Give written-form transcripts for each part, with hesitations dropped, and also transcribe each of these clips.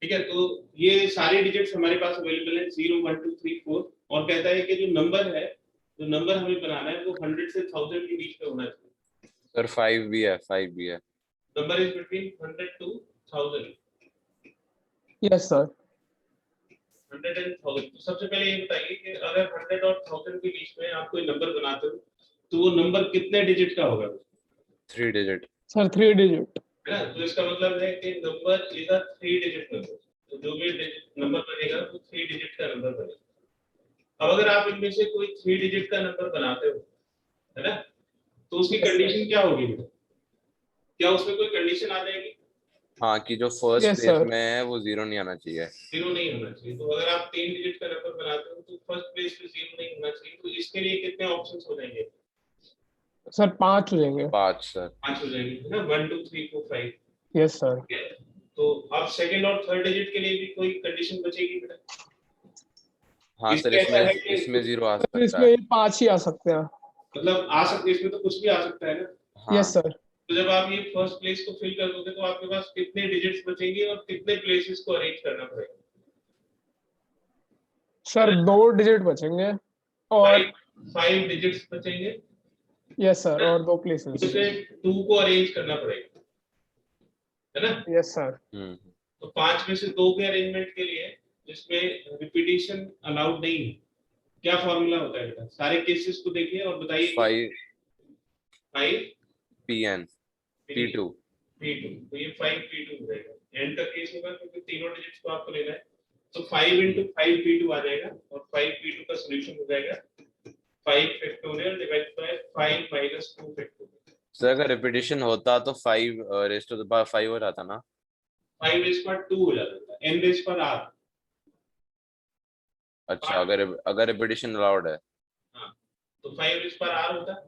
ठीक है, तो ये सारे डिजिट्स हमारे पास अवेलेबल है 0 1 2 3 4, और कहता है कि जो नंबर है, जो नंबर हमें बनाना है वो 100 से 1000 के बीच में होना चाहिए। सर 5 भी है, 5 भी है। Number is between 100 to 1000। Yes sir. 100 and 1000। तो सबसे पहले ये बताइए कि अगर 100 और 1000 के बीच में आप कोई नंबर बनाते हो तो वो नंबर कितने डिजिट का होगा? 3 डिजिट। Sir 3 digit. है ना, तो इसका मतलब है कि number is a 3 digit number. तो जो भी नंबर बनेगा वो 3 डिजिट का नंबर बनेगा। अब अगर आप इनमें से कोई 3 डिजिट का नंबर बनाते हो, है ना, तो उसकी कंडीशन क्या होगी बेटा? क्या उसमें कोई कंडीशन आ जाएगी? हाँ, कि जो फर्स्ट यस प्लेस सर। में है वो 0 नहीं आना चाहिए। 0 नहीं होना चाहिए। तो अगर आप 3 डिजिट का नंबर बनाते हो तो फर्स्ट प्लेस पे 0 नहीं होना चाहिए। तो इसके लिए कितने ऑप्शंस हो जाएंगे? सर 5 हो जाएंगे। 5 सर। 5 हो जाएंगे, है ना, 1 2 3 4 5। Yes sir. तो अब सेकंड और थर्ड डिजिट के लिए भी कोई कंडीशन बचेगी बेटा? हाँ सर, इसमें ऐसा है कि इसमें 0 आ सर सकता इसमें है। 5 ही आ सकते हैं। मतलब आ सकते, इसमें तो कुछ भी आ सकता है ना। यस हाँ सर। तो जब आप ये फर्स्ट प्लेस को फिल कर दोगे तो आपके पास कितने डिजिट्स बचेंगे और कितने प्लेसेस को अरेंज करना पड़ेगा? सर 2 डिजिट बचेंगे और 5 डिजिट्स बचेंगे, यस सर, और 2 प्लेसेस। उसे 2 को अरेंज करना पड़ेगा, है ना। Yes sir. तो 5 में से 2 के अरेंजमेंट के लिए जिसमें रिपीटिशन अलाउड नहीं है, क्या फॉर्मूला होता है बेटा? सारे केसेस को देखिए और बताइए कि 5 5 PN P2। P2। तो ये 5 P2 हो जाएगा। एंड का केस होगा क्योंकि तीनों डिजिट्स को आपको लेना है। तो 5 into 5 P2 आ जाएगा और 5 P2 का सॉल्यूशन हो जाएगा 5 factorial divide by 5 minus 2 factorial. Sir अगर रिपीटिशन होता तो 5 रेज़ टू द पावर 5 हो जाता ना। 5 रेज़ पर 2 हो जाता है, n रेज़ पर r। अच्छा, अगर रिपीटिशन अलाउड है। हाँ, तो 5 रेज़ पर r होता है।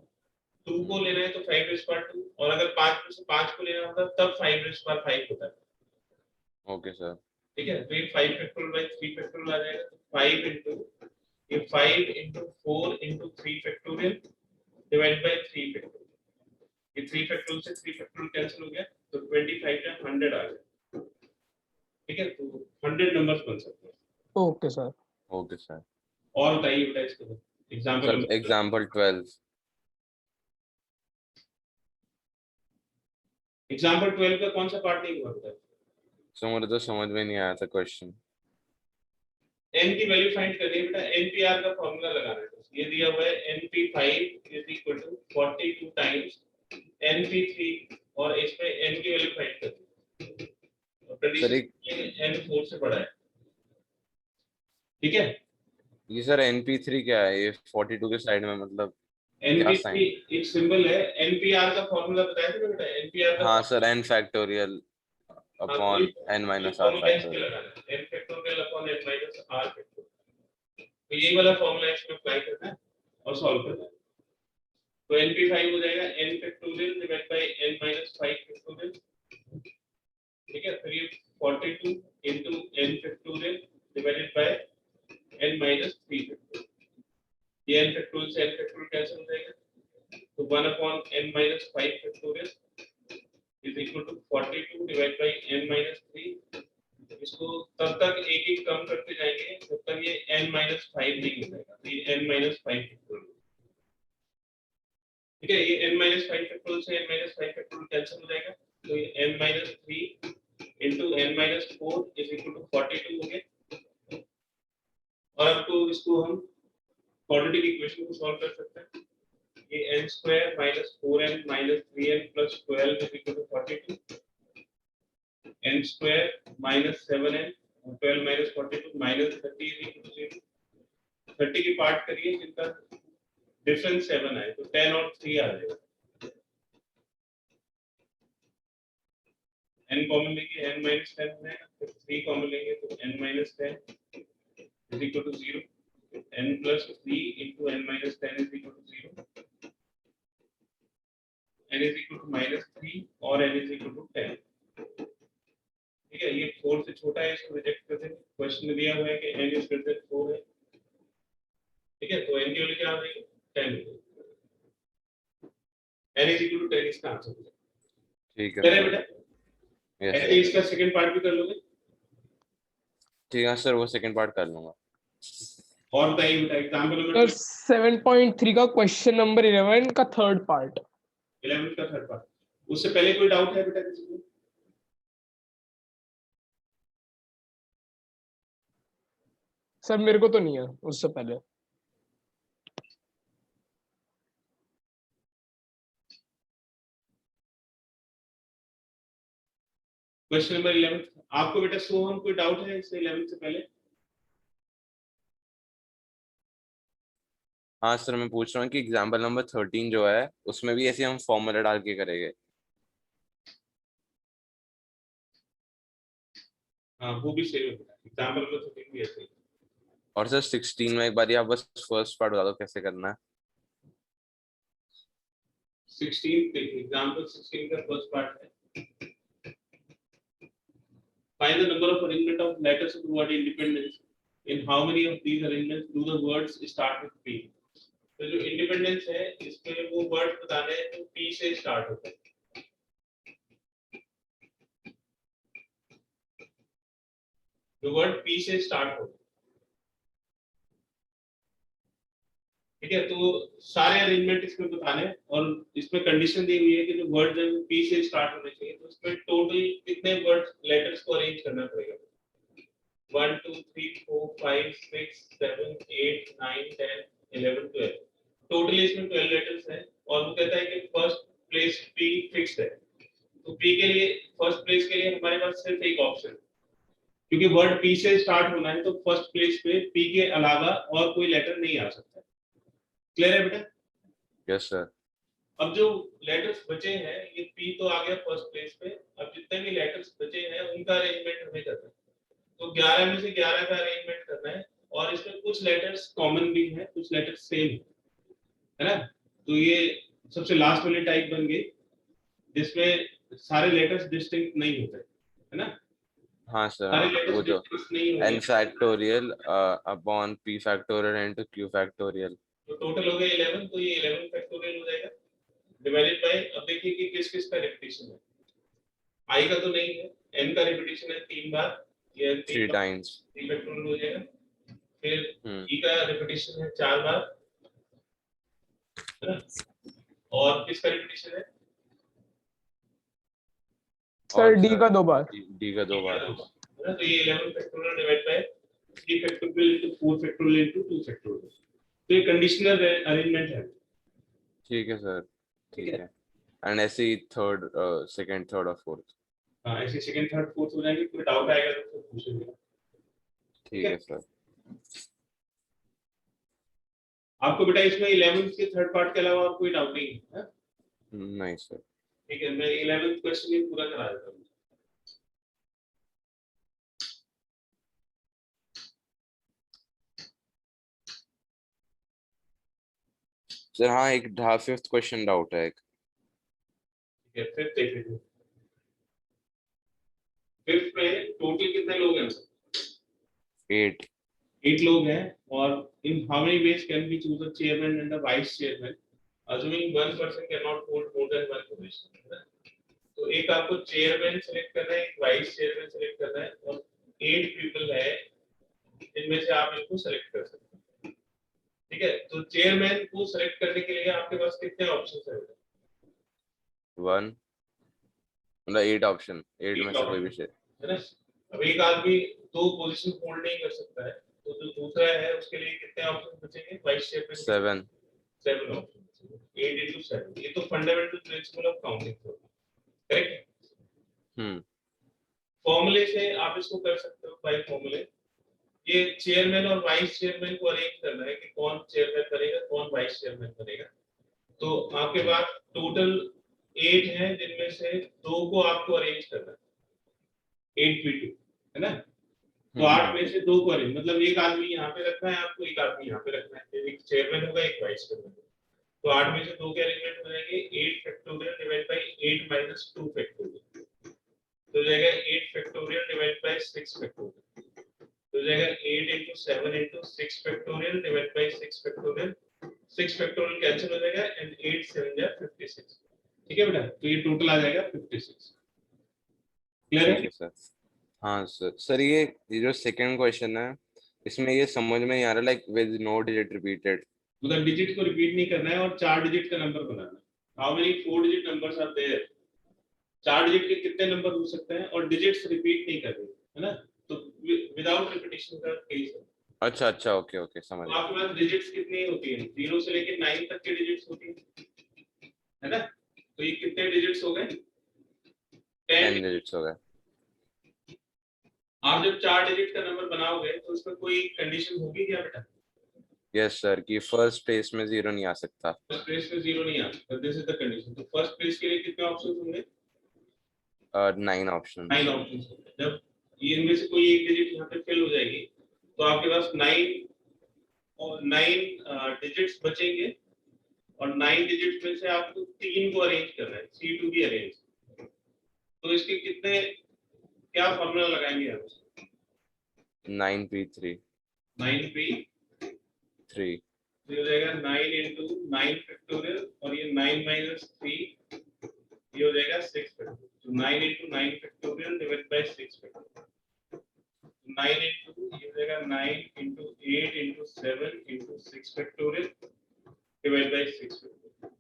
2 को लेना है तो 5 रेज़ पर 2, और अगर 5 में से 5 को लेना होता तब 5 रेज़ पर 5 होता है। Okay sir. ठीक है, तो ये 5 फैक्टोरियल बाय 3 फैक्टोरियल आ जाएगा। तो 5 into ये 5 into 4 into 3 factorial divide by 3 factorial. ये 3 फैक्टोरियल से 3 फैक्टोरियल कैंसिल हो गया, तो 25 या 100 आ गया। ठीक है, तो 100 नंबर्स बन सकते हैं। Okay sir. Okay sir. और बताइए बेटा इसके बाद एग्जांपल सर नंबर एग्जांपल 12। 12 का कौन सा पार्ट नहीं हुआ बेटा? सो मुझे तो समझ में नहीं आया था क्वेश्चन। n की वैल्यू फाइंड करनी है बेटा। npr का फार्मूला लगाना है। ये दिया हुआ है np5 is equal to 42 times np3, और इसमें n की वैल्यू फाइंड करनी है। और सर कंडीशन n 4 से बड़ा है। ठीक है, ये सर NP3 क्या है? ये 42 के साइड में मतलब क्या np3 साइन? एक सिंबल है। npr का फार्मूला बताया था ना बेटा, npr का हाँ सर, n फैक्टोरियल हाँ, अपॉन n वही माइनस r फॉर्मूला इसमें फैक्टोरियल। लगाना है, n factorial upon n minus r factorial. तो यही वाला फॉर्मूला इसमें अप्लाई करना है और सॉल्व करना है। तो np5 हो जाएगा n factorial divide by n minus 5 factorial. ठीक है, फिर ये 42 into n factorial divided bye n minus 3 factorial. ये n फैक्टोरियल से n फैक्टोरियल कैंसिल हो जाएगा, तो 1 upon n minus 5 factorial is equal to 42 divided by n minus 3। इसको तब तक एक एक कम करते जाएंगे जब तक ये n minus 5 नहीं हो जाएगा। तो ये n minus 5 factorial। ठीक है, ये n minus 5 factorial से n minus 5 factorial कैंसिल हो जाएगा, तो ये n minus 3 into n minus 4 is equal to 42 हो गया। और अब तो इसको हम क्वाड्रेटिक इक्वेशन को सॉल्व कर सकते हैं। ये n square minus 4n minus 3n plus 12 is equal to 42। n square minus 7n 12 minus 42 minus 30 is equal to 0। 30 की पार्ट करिए जिनका डिफरेंस 7 आए तो 10 और 3 आ जाएगा। n कॉमन लेंगे n minus 10 हो जाएगा, फिर 3 कॉमन लेंगे तो n minus 10 is equal to 0। n plus 3 into n minus 10 is equal to 0। n is equal to minus 3 और n is equal to 10। ठीक है, ये 4 से छोटा है, इसको रिजेक्ट कर देंगे। क्वेश्चन में दिया हुआ है कि n is greater than 4 है। ठीक है, तो n की वैल्यू क्या आ जाएगी? 10। n is equal to 10 इसका आंसर हो जाएगा। ठीक है चलिए सर। बेटा, यस ऐसे सर। इसका सेकंड पार्ट भी कर लोगे। ठीक है सर, वो सेकंड पार्ट कर लूंगा। और बताइए बेटा एग्जाम्पल नंबर सर 7.3 का क्वेश्चन नंबर 11 का थर्ड पार्ट। 11 का थर्ड पार्ट। उससे पहले कोई डाउट है बेटा किसी को? सर मेरे को तो नहीं है उससे पहले। क्वेश्चन नंबर 11 आपको बेटा सोहम कोई डाउट है इससे 11 से पहले? हाँ सर, मैं पूछ रहा हूँ कि एग्जाम्पल नंबर 13 जो है उसमें भी ऐसे हम फॉर्मूला डाल के करेंगे। हाँ वो भी सही है बेटा, एग्जाम्पल नंबर 13 भी ऐसे ही। और सर 16 में एक बार आप बस फर्स्ट पार्ट बता दो कैसे करना है। 16 एग्जाम्पल 16 का फर्स्ट पार्ट है, find the number of arrangement of letters of the word independence. In how many of these arrangements do the words start with P? तो जो इंडिपेंडेंस है इसमें वो वर्ड बताने हैं तो P से स्टार्ट होते हैं। जो वर्ड P से स्टार्ट होते हैं, ठीक है, तो सारे अरेंजमेंट इसमें बताने हैं और इसमें कंडीशन दी हुई है कि जो वर्ड है वो P से स्टार्ट होने चाहिए। तो इसमें टोटल कितने वर्ड लेटर्स को अरेंज करना पड़ेगा? 1 2 3 4 5 6 7 8 9 10 11 12 टोटली इसमें 12 लेटर्स हैं और वो कहता है कि फर्स्ट प्लेस P फिक्स्ड है। तो P के लिए फर्स्ट प्लेस के लिए हमारे पास सिर्फ एक ऑप्शन, क्योंकि वर्ड P से स्टार्ट होना है तो फर्स्ट प्लेस पे P के अलावा और कोई लेटर नहीं आ सकता। क्लियर है बेटा? Yes sir. अब जो लेटर्स बचे हैं ये P तो आ गया फर्स्ट प्लेस पे, अब जितने भी लेटर्स बचे हैं उनका अरेंजमेंट हमें करना है। तो 11 में से 11 का अरेंजमेंट करना है और इसमें कुछ लेटर्स कॉमन भी हैं, कुछ लेटर्स सेम है ना। तो ये सबसे लास्ट वाली टाइप बन गई जिसमें सारे लेटर्स डिस्टिंक्ट नहीं होते, है ना। हाँ सर, सारे हाँ वो लेटर्स जो डिस्टिंक्ट नहीं n होंगे। Factorial upon p factorial into q factorial. तो टोटल हो गया 11, तो ये 11 फैक्टोरियल हो जाएगा डिवाइडेड बाय, अब देखिए कि किस किस का रिपीटिशन है। i का तो नहीं है, n का रिपीटिशन है 3 बार, ये 3 टाइम्स। 3 फैक्टोरियल हो जाएगा। फिर हम्म। e का रिपीटिशन है 4 बार, है ना। और किसका रिपीटिशन है? सर डी का 2 बार। d का 2 बार। है ना। तो ये 11 factorial divide by 3 factorial into 4 factorial into 2 factorial. तो ये कंडीशनल अरेंजमेंट है। ठीक है सर, ठीक ठीक है। है। एंड ऐसे ही थर्ड, सेकंड, थर्ड और फोर्थ। हाँ ऐसे सेकंड थर्ड फोर्थ हो जाएंगे, कोई डाउट आएगा तो पूछेंगे। ठीक है सर। आपको बेटा इसमें 11 के थर्ड पार्ट के अलावा और कोई डाउट नहीं है? नहीं सर। ठीक है, मैं 11th क्वेश्चन ही पूरा करा देता हूँ। सर हाँ, एक फिफ्थ क्वेश्चन डाउट है एक। ठीक है, फिफ्थ देख लीजिए। फिफ्थ में टोटल कितने लोग हैं? 8। 8 लोग हैं और in how many ways can be choose a chairman and a vice chairman assuming one person cannot hold more than one position, है ना? तो एक आपको चेयरमैन सेलेक्ट करना है, एक वाइस चेयरमैन सेलेक्ट करना है और 8 पीपल है इनमें से आप इनको सेलेक्ट कर सकते हैं। ठीक है, तो चेयरमैन को सेलेक्ट करने के लिए आपके पास कितने ऑप्शंस हैं? 1 मतलब 8 ऑप्शन, 8 में से कोई भी शेयर। है ना। अब एक आदमी 2 पोजीशन होल्ड नहीं कर सकता है, तो जो दूसरा है उसके लिए कितने ऑप्शन बचेंगे वाइस चेयरमैन के? 7। 7 ऑप्शन, 8 into 7। ये तो फंडामेंटल प्रिंसिपल ऑफ काउंटिंग होगा, करेक्ट। फॉर्मूले से आप इसको कर सकते हो बाय फॉर्मूले। ये चेयरमैन और वाइस चेयरमैन को अरेंज करना है कि कौन चेयरमैन बनेगा कौन वाइस चेयरमैन बनेगा। तो आपके पास टोटल 8 हैं जिनमें से 2 को आपको अरेंज करना है, 8p2 है ना। तो 8 में से 2 को अरेंज, मतलब एक आदमी यहाँ पे रखना है आपको, एक आदमी यहाँ पे रखना है, एक चेयरमैन होगा एक वाइस चेयरमैन। तो 8 में से 2 के अरेंजमेंट हो जाएंगे 8 factorial divide by 8 minus 2 factorial, तो हो जाएगा 8 फैक्टोरियल डिवाइड बाय 6 फैक्टोरियल, तो हो जाएगा 8 into 7 into 6 factorial divide by 6 factorial. 6 factorial cancel हो जाएगा एंड 8 7 जा 56। ठीक है बेटा, तो ये टोटल आ जाएगा 56। क्लियर ठीक है? है सर। हाँ सर ये जो सेकंड क्वेश्चन है इसमें ये समझ में नहीं आ रहा like with no digit repeated. मतलब डिजिट को रिपीट नहीं करना है और 4 डिजिट का नंबर बनाना है। How many 4 digit numbers are there, 4 digit के कितने नंबर हो सकते हैं और डिजिट्स रिपीट नहीं करनी है ना, तो विदाउट रिपीटिशन का केस है। अच्छा अच्छा ओके ओके समझ तो गया। आपके पास डिजिट्स कितनी होती हैं, 0 से लेकर 9 तक के डिजिट्स होती हैं, है ना। तो ये कितने डिजिट्स हो गए, 10। 10 डिजिट्स हो गए। आप जब 4 डिजिट का नंबर बनाओगे तो उसमें कोई कंडीशन होगी क्या बेटा? यस सर कि फर्स्ट प्लेस में 0 नहीं आ सकता। फर्स्ट प्लेस में 0 नहीं आता, दिस इज द कंडीशन। तो फर्स्ट प्लेस के लिए कितने ऑप्शंस होंगे? 9 ऑप्शन। 9 ऑप्शंस होंगे। जब ये इनमें से कोई एक डिजिट यहाँ पे फिल हो जाएगी तो आपके पास 9 डिजिट्स बचेंगे और 9 डिजिट्स में से आपको 3 को अरेंज करना है, सी टू बी अरेंज। तो इसके कितने, क्या फॉर्मूला लगाएंगे आप? 9p3 9p3 3 हो जाएगा 9 into 9 फैक्टोरियल और ये 9 minus 3 ये हो जाएगा 6 फैक्टोरियल। तो 9 into 9 factorial divide by 6 factorial. 9 into ये हो जाएगा 9 into 8 into 7 into 6 factorial divide by 6 factorial.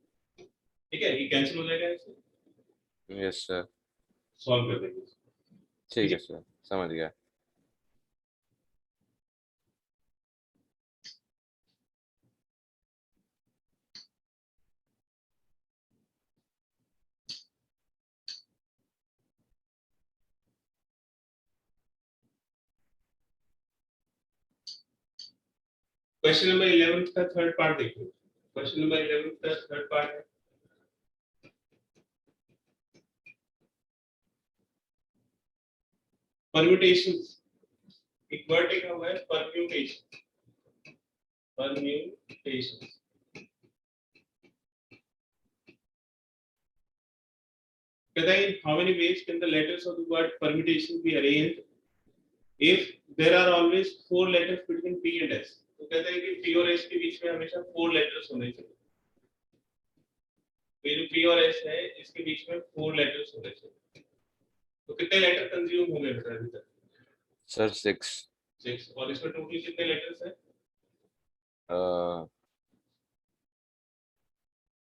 ठीक है, ये कैंसिल हो जाएगा इससे। यस सर सॉल्व कर देंगे। ठीक है सर समझ गया। क्वेश्चन नंबर 11 का थर्ड पार्ट देखो। क्वेश्चन नंबर 11 का थर्ड पार्ट है परम्यूटेशंस। एक वर्ड लिखा हुआ है परम्यूटेशन, परम्यूटेशन। कहता है how many ways can the letters of the word permutation be arranged if there are always 4 letters between P and S? तो कहता है कि P और S के बीच में हमेशा 4 लेटर्स होने चाहिए। तो ये जो P और S है इसके बीच में 4 लेटर्स होने चाहिए। तो कितने लेटर कंज्यूम होंगे बेटा अभी तक? सर 6 और इसमें टोटल कितने लेटर्स हैं?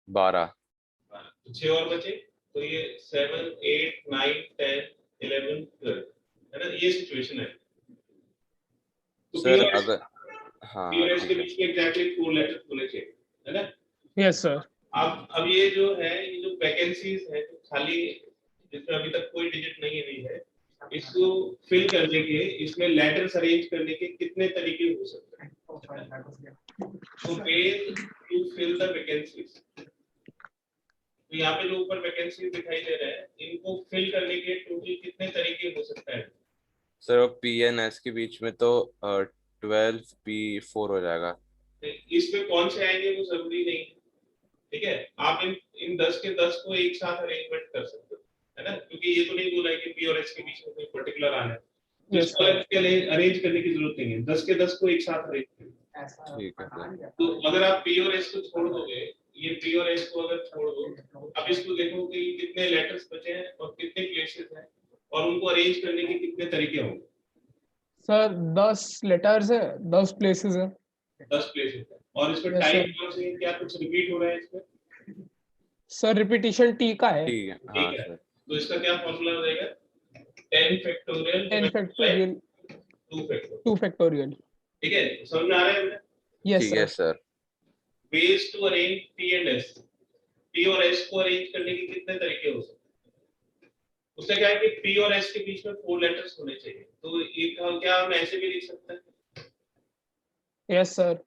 12। 6 और बचे, तो ये 7 8 9 10 11 12 है ना, ये सिचुएशन है। तो सर अगर हाँ P और S ठीक के है बीच में एग्जैक्टली 4 लेटर्स होने चाहिए, है ना। Yes sir. अब ये जो है, ये जो वैकेंसीज है जो खाली, जिसमें अभी तक कोई डिजिट नहीं है, इसको फिल करने के, इसमें लेटर्स अरेंज करने के कितने तरीके हो सकते हैं? तो ways to fill the vacancies। तो यहाँ पे जो ऊपर वैकेंसी दिखाई दे रहा है, इनको फिल करने के टोटल कितने तरीके हो सकता है? सर पी एन एस के बीच में तो 12p4 हो जाएगा। इसमें कौन से आएंगे वो जरूरी नहीं है, ठीक है। आप इन 10 के 10 को एक साथ अरेंजमेंट कर सकते हो, है ना, क्योंकि ये तो नहीं बोला है कि पी और एस के बीच में कोई पर्टिकुलर आना है। तो Yes, इसको अरेंज करने की जरूरत नहीं है, 10 के 10 को एक साथ अरेंज करें। ठीक है सर। तो अगर आप पी और एस को छोड़ दोगे, ये पी और एस को अगर छोड़ दो, अब इसको देखो कि कितने लेटर्स बचे हैं और कितने प्लेसेस हैं और उनको अरेंज करने के कितने तरीके होंगे। सर 10 लेटर्स है, 10 प्लेसेस है। 10 प्लेसेस है और इसमें Yes, टाइम sir. कौन से, क्या कुछ रिपीट हो रहा है इसमें? सर रिपीटिशन टी का है। ठीक है हाँ ठीक है, सर। तो इसका क्या फॉर्मूला हो जाएगा? 10 फैक्टोरियल 10 फैक्टोरियल 2 फैक्टोरियल। 2 फैक्टोरियल। ठीक है, समझ में आ रहा है? यस ठीक है sir. Sir. ways to arrange P and S, P और S को अरेंज करने के कितने तरीके हो सकते हैं? उससे क्या है कि P और S के बीच में 4 लेटर्स होने चाहिए, तो एक क्या हम ऐसे भी लिख सकते हैं? Yes sir.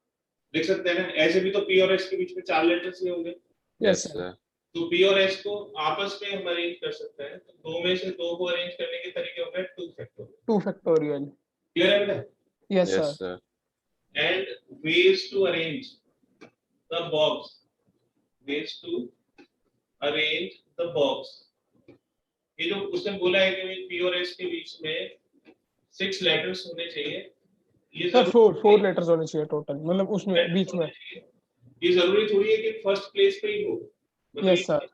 लिख सकते हैं ना, ऐसे भी तो P और S के बीच में 4 लेटर्स ही होंगे। Yes yes sir. सर। तो P और S को आपस में हम अरेंज कर सकते हैं, तो 2 में से 2 को अरेंज करने के तरीके हो गए 2 फैक्टोरियल। 2 फैक्टोरियल। क्लियर है बेटा? Yes yes sir. Sir. And ways to arrange the box, ways to arrange the box। ये जो उसने बोला है कि P और S के बीच में 6 लेटर्स होने चाहिए, ये सर 4 लेटर्स होने चाहिए टोटल, मतलब उसमें बीच में। ये जरूरी थोड़ी है कि फर्स्ट प्लेस पे ही हो। मतलब यस सर।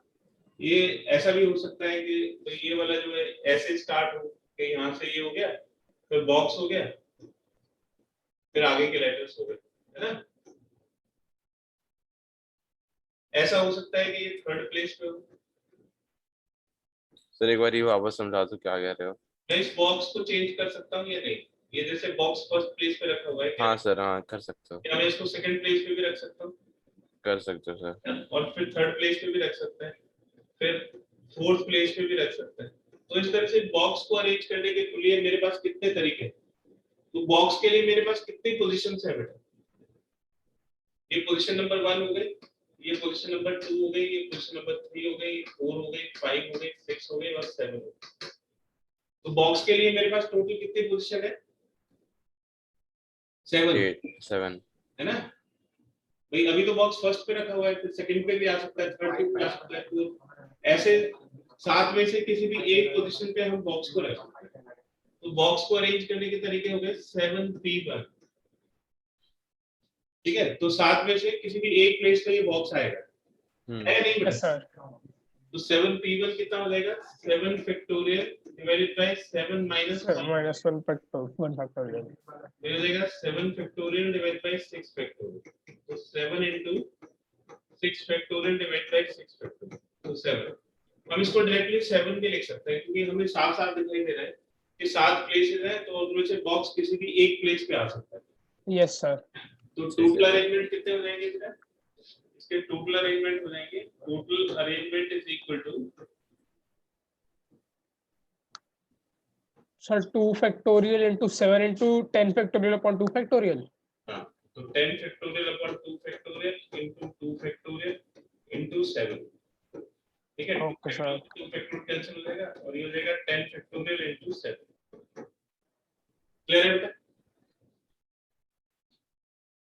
ये ऐसा भी हो सकता है कि ये वाला जो है ऐसे स्टार्ट हो कि यहाँ से ये हो गया, फिर बॉक्स हो गया, फिर आगे के लेटर्स हो गए, है ना। ऐसा हो सकता है कि ये थर्ड प्लेस पे हो। सर एक बार ये वापस समझा दो क्या कह रहे हो। मैं इस बॉक्स को चेंज कर सकता हूँ या नहीं? ये जैसे बॉक्स फर्स्ट प्लेस पे रखा हुआ है, हाँ सर, हाँ कर सकते हो, क्या मैं इसको सेकंड प्लेस पे भी रख सकता हूँ? कर सकते हो सर। और फिर थर्ड प्लेस पे भी रख सकते हैं, फिर फोर्थ प्लेस पे भी रख सकते हैं। तो इस तरह से बॉक्स को अरेंज करने के लिए मेरे पास कितने तरीके हैं? तो बॉक्स के लिए मेरे पास कितनी पोजीशंस है बेटा? ये पोजीशन नंबर 1 हो गई, ये पोजीशन नंबर 2 हो गई, ये पोजीशन नंबर 3 हो गई, 4 हो गई, 5 हो गई, 6 हो गई और 7 हो गई। तो बॉक्स के लिए मेरे पास टोटल कितनी पोजीशन है? 7, 7। है ना भाई। अभी तो बॉक्स फर्स्ट पे रखा हुआ है, फिर सेकंड पे भी आ सकता है, थर्ड पे भी आ सकता है, तो ऐसे 7 में से किसी भी एक पोजीशन पे हम बॉक्स को रख सकते हैं। तो बॉक्स को अरेंज करने के तरीके हो गए 7p1, ठीक है। तो 7 में से किसी भी एक प्लेस पे ये बॉक्स आएगा, है नहीं बेटा? Yes sir. तो 7p1 कितना हो जाएगा? 7 factorial divided bye 7 minus minus 1 factorial हो जाएगा 7 फैक्टोरियल डिवाइडेड बाय 6 फैक्टोरियल। तो 7 into 6 factorial divided bye 6 factorial, तो 7। हम इसको डायरेक्टली 7 भी लिख सकते हैं, क्योंकि हमें साफ साफ दिखाई दे रहा है कि 7 प्लेसेस हैं, तो उनमें से बॉक्स किसी भी एक प्लेस पे आ सकता है। Yes sir. तो टोटल अरेंजमेंट कितने हो जाएंगे बेटा? इसके टोटल अरेंजमेंट हो जाएंगे, total arrangement is equal to sir 2 factorial into 7 into 10 factorial upon 2 factorial. हाँ, तो 10 factorial upon 2 factorial into 2 factorial into 7, ठीक है। Okay sir. 2 फैक्टोरियल कैंसिल हो जाएगा और ये हो जाएगा 10 फैक्टोरियल इनटू 7। क्लियर है बेटा?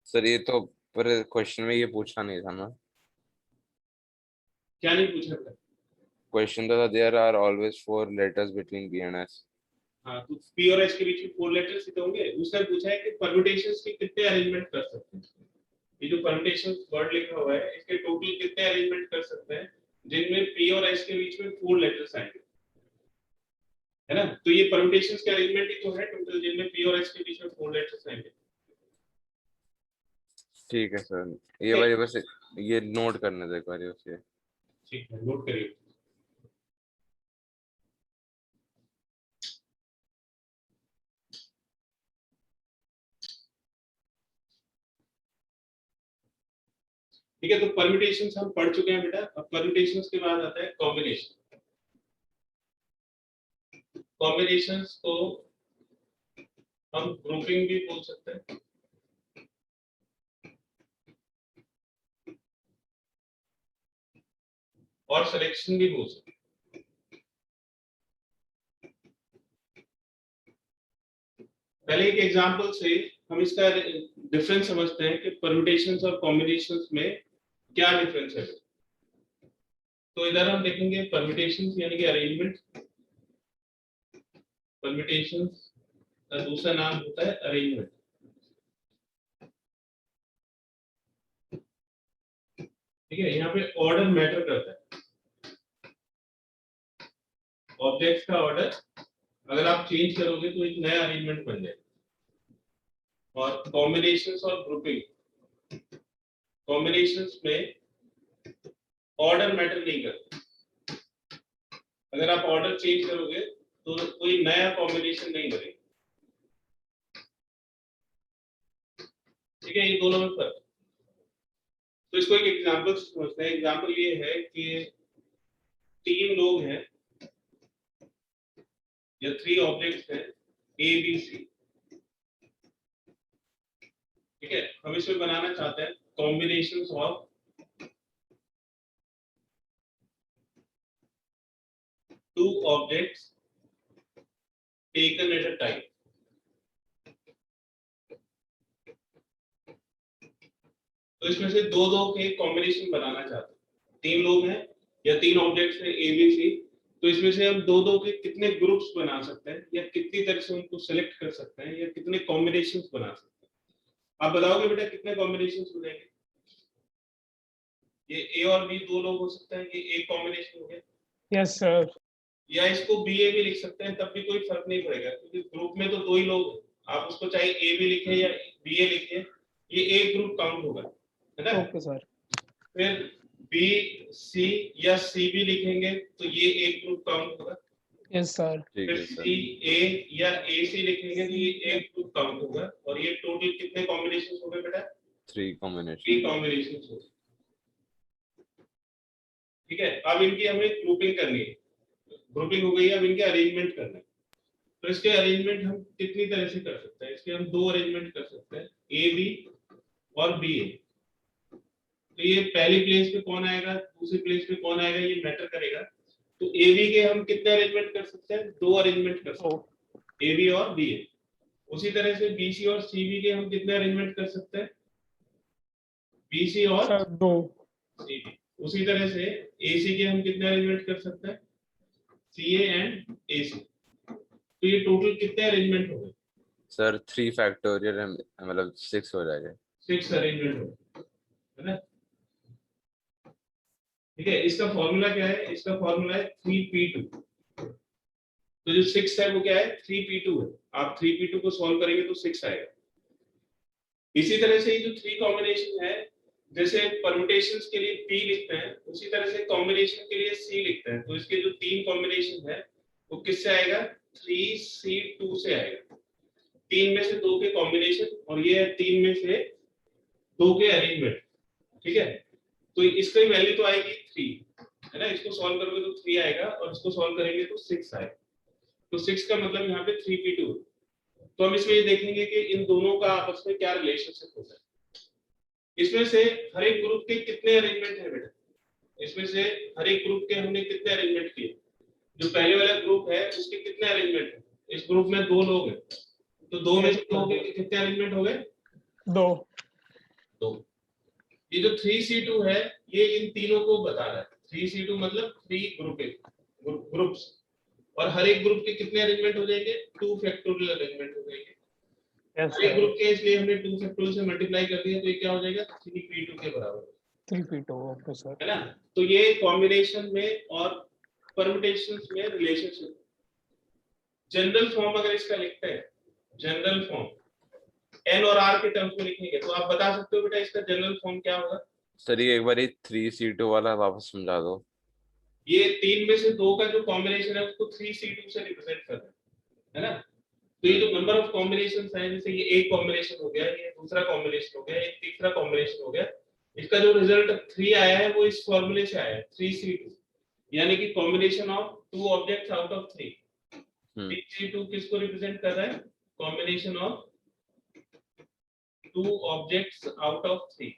सर ये तो पर क्वेश्चन में ये पूछा नहीं था ना। क्या नहीं पूछा बेटा? क्वेश्चन तो था there are always 4 letters between B and S. हाँ, तो पी और एस के बीच में 4 लेटर्स ही तो होंगे। उसने पूछा है कि परम्यूटेशंस के कितने अरेंजमेंट कर सकते हैं। ये जो परम्यूटेशंस वर्ड लिखा हुआ है, इसके टोटल कितने अरेंजमेंट कर सकते हैं जिनमें पी और एस के बीच में 4 लेटर्स आएंगे, है ना। तो ये परम्यूटेशंस के अरेंजमेंट ही तो है टोटल, जिनमें पी और एस के बीच में 4 लेटर्स आएंगे। ठीक है सर, ये बार बस ये नोट करने दो एक बार उसे। ठीक है, नोट करिए। ठीक है, तो परम्यूटेशंस हम पढ़ चुके हैं बेटा। अब परम्यूटेशंस के बाद आता है कॉम्बिनेशन। कॉम्बिनेशंस को हम ग्रुपिंग भी बोल सकते हैं, और सिलेक्शन भी बोल सकते हैं। पहले एक एग्जांपल से हम इसका डिफरेंस समझते हैं कि परम्यूटेशंस और कॉम्बिनेशंस में क्या डिफरेंस है। तो इधर हम देखेंगे परम्यूटेशंस यानी कि अरेंजमेंट। परम्यूटेशंस का दूसरा नाम होता है अरेंजमेंट। ठीक है, यहाँ पे ऑर्डर मैटर करता है। ऑब्जेक्ट्स का ऑर्डर अगर आप चेंज करोगे तो एक नया अरेंजमेंट बन जाएगा। और कॉम्बिनेशंस और ग्रुपिंग, कॉम्बिनेशंस में ऑर्डर मैटर नहीं करता। अगर आप ऑर्डर चेंज करोगे तो कोई नया कॉम्बिनेशन नहीं बनेगा। ठीक है, ये दोनों में फर्क। तो इसको एक एग्जांपल से समझते हैं। एग्जांपल ये है कि 3 लोग हैं या 3 ऑब्जेक्ट्स हैं ए बी सी। ठीक है, हम इसमें बनाना चाहते हैं combinations of 2 objects taken at a time. तो इसमें से 2-2 के कॉम्बिनेशन बनाना चाहते हैं। 3 लोग हैं या 3 ऑब्जेक्ट्स हैं ए बी सी, तो इसमें से हम 2-2 के कितने ग्रुप्स बना सकते हैं या कितनी तरह से उनको सेलेक्ट कर सकते हैं या कितने कॉम्बिनेशंस बना सकते हैं। आप बताओगे बेटा कितने कॉम्बिनेशंस हो जाएंगे? ये ए और बी 2 लोग हो सकते हैं, ये एक कॉम्बिनेशन हो गया। Yes sir. या इसको BA भी लिख सकते हैं, तब भी कोई फर्क नहीं पड़ेगा, क्योंकि ग्रुप में तो दो ही लोग हैं। आप उसको चाहे A भी लिखें या BA लिखें, ये एक ग्रुप काउंट होगा, है ना। Okay sir. फिर B C या C भी लिखेंगे तो ये एक ग्रुप काउंट होगा। Yes sir. ठीक फिर है सर। C A या AC लिखेंगे तो ये एक ग्रुप काउंट होगा। और ये टोटल कितने कॉम्बिनेशन हो गए बेटा? 3 कॉम्बिनेशन। 3 कॉम्बिनेशन हो गए। ठीक है, अब इनकी हमें ग्रुपिंग करनी है। ग्रुपिंग हो गई, अब इनके अरेंजमेंट करना है। तो इसके अरेंजमेंट हम कितनी तरह से कर सकते हैं? इसके हम दो अरेंजमेंट कर सकते हैं, ए बी और बी ए। तो ये पहली प्लेस पे कौन आएगा, दूसरी प्लेस पे कौन आएगा, ये मैटर करेगा। तो ए बी के हम कितने अरेंजमेंट कर सकते हैं? दो अरेंजमेंट कर सकते हैं, ए बी और बी ए। उसी तरह से बी सी और सी बी के हम कितने अरेंजमेंट कर सकते हैं? बी सी और सर 2। C B. उसी तरह से ए सी के हम कितने अरेंजमेंट कर सकते हैं? सी ए एंड ए सी। तो ये टोटल कितने अरेंजमेंट हो गए? सर 3 फैक्टोरियल मतलब 6 हो जाएगा। 6 अरेंजमेंट हो गए, है ना। ठीक है, इसका फॉर्मूला क्या है? इसका फॉर्मूला है 3p2। तो जो 6 है वो क्या है? 3p2 है। आप 3p2 को सॉल्व करेंगे तो 6 आएगा। इसी तरह से ये जो 3 कॉम्बिनेशन है, जैसे परम्यूटेशंस के लिए p लिखते हैं, उसी तरह से कॉम्बिनेशन के लिए c लिखते हैं। तो इसके जो 3 कॉम्बिनेशन है वो किससे आएगा? 3c2 से आएगा। 3 में से 2 के कॉम्बिनेशन, और ये है 3 में से 2 के अरेंजमेंट। ठीक है, तो इसकी वैल्यू तो आएगी 3, है ना। इसको सॉल्व करोगे तो 3 आएगा, और इसको सॉल्व करेंगे तो 6 आएगा। तो 6 का मतलब यहाँ पे 3p2। तो हम इसमें ये देखेंगे कि इन दोनों का आपस में क्या रिलेशनशिप होता है। इसमें से हर एक ग्रुप के कितने अरेंजमेंट है बेटा? इसमें से हर एक ग्रुप के हमने कितने अरेंजमेंट किए? जो पहले वाला ग्रुप है उसके कितने अरेंजमेंट है? इस ग्रुप में 2 लोग हैं, तो 2 में से 2 के कितने अरेंजमेंट हो गए? 2। ये जो 3c2 है ये इन तीनों को बता रहा है। 3c2 मतलब 3 ग्रुप्स, और हर एक ग्रुप के कितने अरेंजमेंट हो जाएंगे? 2 फैक्टोरियल अरेंजमेंट हो जाएंगे। हर एक ग्रुप के, इसलिए हमने 2 फैक्टोरियल से मल्टीप्लाई कर दिया, तो ये क्या हो जाएगा? 3p2 के बराबर, 3p2। Okay sir. है ना। तो ये कॉम्बिनेशन में और परम्यूटेशंस में रिलेशनशिप। जनरल फॉर्म अगर इसका लिखते हैं, जनरल फॉर्म n और r के टर्म्स में लिखेंगे, तो आप बता सकते हो बेटा इसका जनरल फॉर्म क्या होगा? सर ये एक बार 3c2 वाला वापस समझा दो। ये 3 में से 2 का जो कॉम्बिनेशन है उसको 3c2 से रिप्रेजेंट कर रहे हैं, है ना। तो ये जो नंबर ऑफ कॉम्बिनेशंस हैं, जैसे ये एक कॉम्बिनेशन हो गया, ये दूसरा कॉम्बिनेशन हो गया, एक तीसरा कॉम्बिनेशन हो गया, इसका जो रिजल्ट 3 आया है वो इस फॉर्मूले से आया है, 3c2, यानी कि combination of 2 objects out of 3। 3c2 किसको रिप्रेजेंट कर रहा है? Combination of 2 objects out of 3।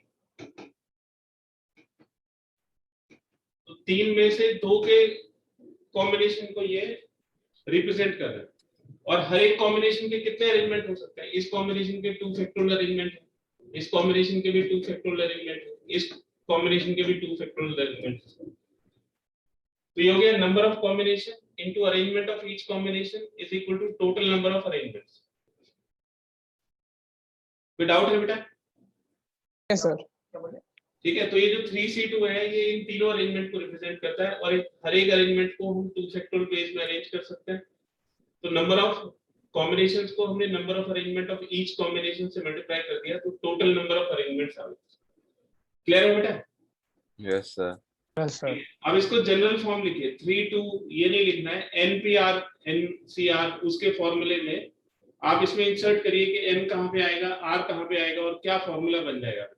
तो 3 में से 2 के कॉम्बिनेशन को ये रिप्रेजेंट कर रहा है। और हर एक कॉम्बिनेशन के कितने अरेंजमेंट हो सकते हैं? इस कॉम्बिनेशन के 2 फैक्टोरियल अरेंजमेंट है, इस कॉम्बिनेशन के भी 2 फैक्टोरियल अरेंजमेंट है, इस कॉम्बिनेशन के भी 2 फैक्टोरियल अरेंजमेंट है। तो ये हो गया number of combination into arrangement of each combination is equal to total number of arrangements. कोई डाउट है बेटा? Yes sir. ठीक है, तो ये जो 3c2 है ये इन तीनों अरेंजमेंट को रिप्रेजेंट करता है, और हर एक अरेंजमेंट को हम 2 फैक्टोरियल बेस में अरेंज कर सकते हैं। तो नंबर ऑफ कॉम्बिनेशंस को हमने number of arrangement of each combination से मल्टीप्लाई कर दिया, तो टोटल नंबर ऑफ अरेंजमेंट्स आ गए। क्लियर है बेटा? Yes sir. Yes sir. अब इसको जनरल फॉर्म लिखिए। 3 2 ये नहीं लिखना है, NPR NCR उसके फॉर्मूले में आप इसमें इंसर्ट करिए कि n कहां पे आएगा, r कहां पे आएगा, और क्या फॉर्मूला बन जाएगा।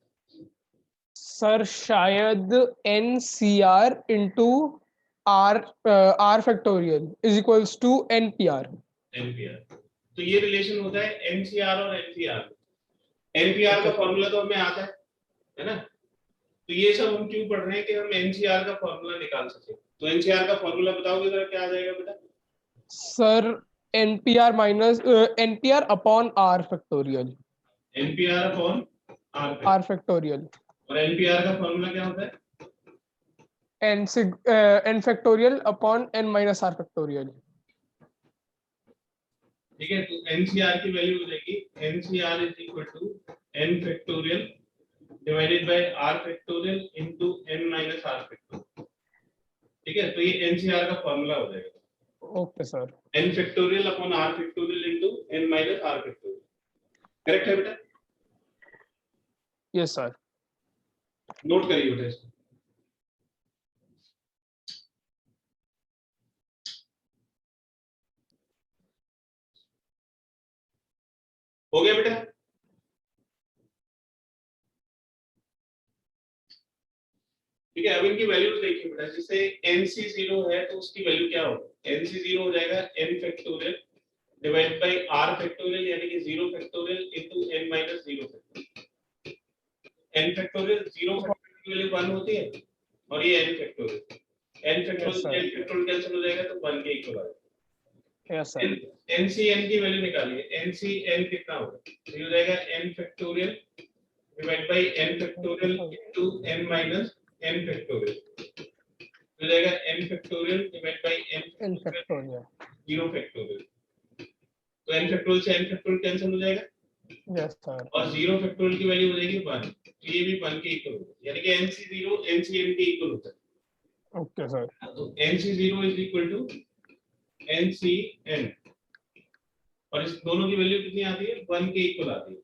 सर शायद NCR into R factorial is equals to NPR। तो ये रिलेशन होता है NCR और NPR। NPR का फॉर्मूला तो हमें आता है ना। तो ये सब हम क्यों पढ़ रहे हैं कि हम NCR का फॉर्मूला निकाल सके। तो NCR का फॉर्मूला बताओगे जरा, क्या आ जाएगा बेटा? Sir NPR minus NPR upon R factorial. NPR upon R factorial. और NPR का फॉर्मूला क्या होता है? N factorial upon N minus R factorial. ठीक है, तो NCR की वैल्यू हो जाएगी NCR is equal to N factorial divided by R factorial into N minus R factorial. ठीक है, तो ये NCR का फॉर्मूला हो जाएगा। Okay sir. n factorial upon r factorial into n minus r factorial. Correct है बेटा? Yes sir. नोट करिए बेटा इसको। हो गया बेटा? ठीक है, अब इनकी वैल्यूज देखिए बेटा। जैसे nc 0 है तो उसकी वैल्यू क्या होगा? nc 0 हो जाएगा n factorial divide by r factorial, यानी कि 0 factorial into n minus 0 factorial. n factorial 0 factorial की वैल्यू 1 होती है और ये n factorial. n factorial n factorial cancel हो जाएगा तो 1 के इक्वल आ जाएगा। Yes sir. nc n की वैल्यू निकालिए। nc n कितना होगा? तो ये हो जाएगा n factorial divide by n factorial into n minus n factorial. हो जाएगा n factorial divide by n factorial 0 factorial. तो n फैक्टोरियल से n फैक्टोरियल कैंसिल हो जाएगा यस सर। और 0 फैक्टोरियल की वैल्यू हो जाएगी 1। तो ये भी 1 के इक्वल होगा, यानी कि nc0 ncn के इक्वल होता है। Okay sir. तो nc0 is equal to ncn और इस दोनों की वैल्यू कितनी आती है? 1 के इक्वल आती है।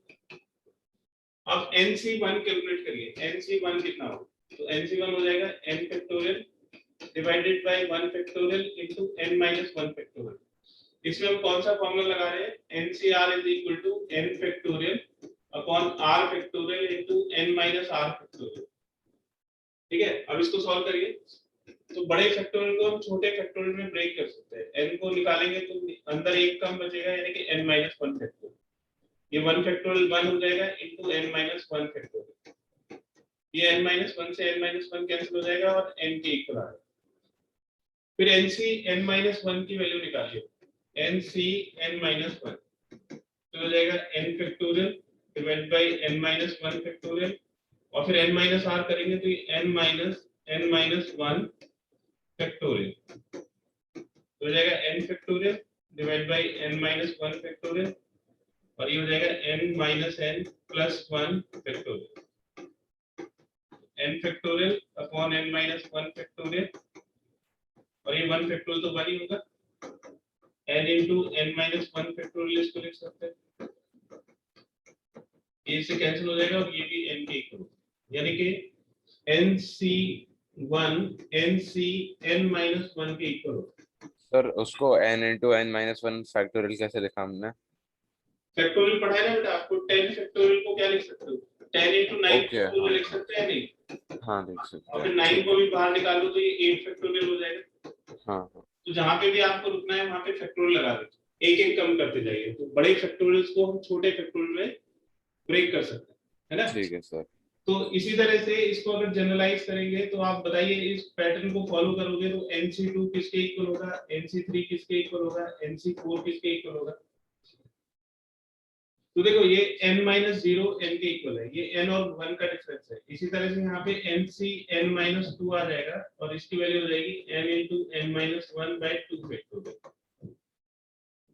अब nc1 कैलकुलेट करिए। nc1 कितना होगा? तो nc1 हो जाएगा n factorial divided by 1 factorial into n minus 1 factorial. इसमें हम कौन सा फॉर्मूला लगा रहे हैं? ncr is equal to n factorial upon r factorial into n minus r factorial. ठीक है, अब इसको सॉल्व करिए। तो बड़े फैक्टोरियल को हम छोटे फैक्टोरियल में ब्रेक कर सकते हैं। n को निकालेंगे तो अंदर एक कम बचेगा, यानी कि n माइनस 1 फैक्टोरियल। ये 1 फैक्टोरियल 1 हो जाएगा इनटू n माइनस 1 फैक्टोरियल। ये n माइनस 1 से n माइनस 1 कैंसिल हो जाएगा और n के इक्वल आ जाएगा। फिर nc n माइनस 1 की वैल्यू निकालिए। nc n माइनस 1 तो हो जाएगा n factorial divide by n minus 1 factorial और फिर n माइनस r करेंगे तो ये n माइनस 1 फैक्टोरियल तो हो जाएगा n factorial divide by n minus 1 factorial और ये हो जाएगा n minus n plus 1 factorial. n factorial upon n minus 1 factorial और ये 1 फैक्टोरियल तो 1 ही होगा। n into n minus 1 factorial इसको लिख सकते हैं। ये से कैंसिल हो जाएगा और ये भी n के इक्वल होगा, यानी कि nc1 nc n minus 1 के इक्वल होगा। सर उसको n into n minus 1 factorial कैसे लिखा हमने? फैक्टोरियल पढ़ा है ना बेटा आपको? 10 फैक्टोरियल को क्या लिख सकते हो? 10 into 9 Okay, फैक्टोरियल लिख सकते हैं नहीं? हाँ लिख सकते और फिर हैं। 9 को भी बाहर निकाल दो तो ये 8 फैक्टोरियल हो जाएगा। हाँ तो जहां पे भी आपको रुकना है वहां पे फैक्टोरियल लगा दो, एक एक कम करते जाइए। तो बड़े फैक्टोरियल्स को हम छोटे फैक्टोरियल में ब्रेक कर सकते हैं, है ना? ठीक है सर। तो इसी तरह से इसको अगर जनरलाइज करेंगे तो आप बताइए इस पैटर्न को फॉलो करोगे तो nc2 किसके इक्वल होगा, nc3 किसके इक्वल होगा, nc4 किसके इक्वल होगा? तो देखो ये n-0 n के इक्वल है, ये n और 1 का डिफरेंस है। इसी तरह से यहाँ पे nc n-2 आ जाएगा और इसकी वैल्यू हो जाएगी n into n-1 by 2 factorial.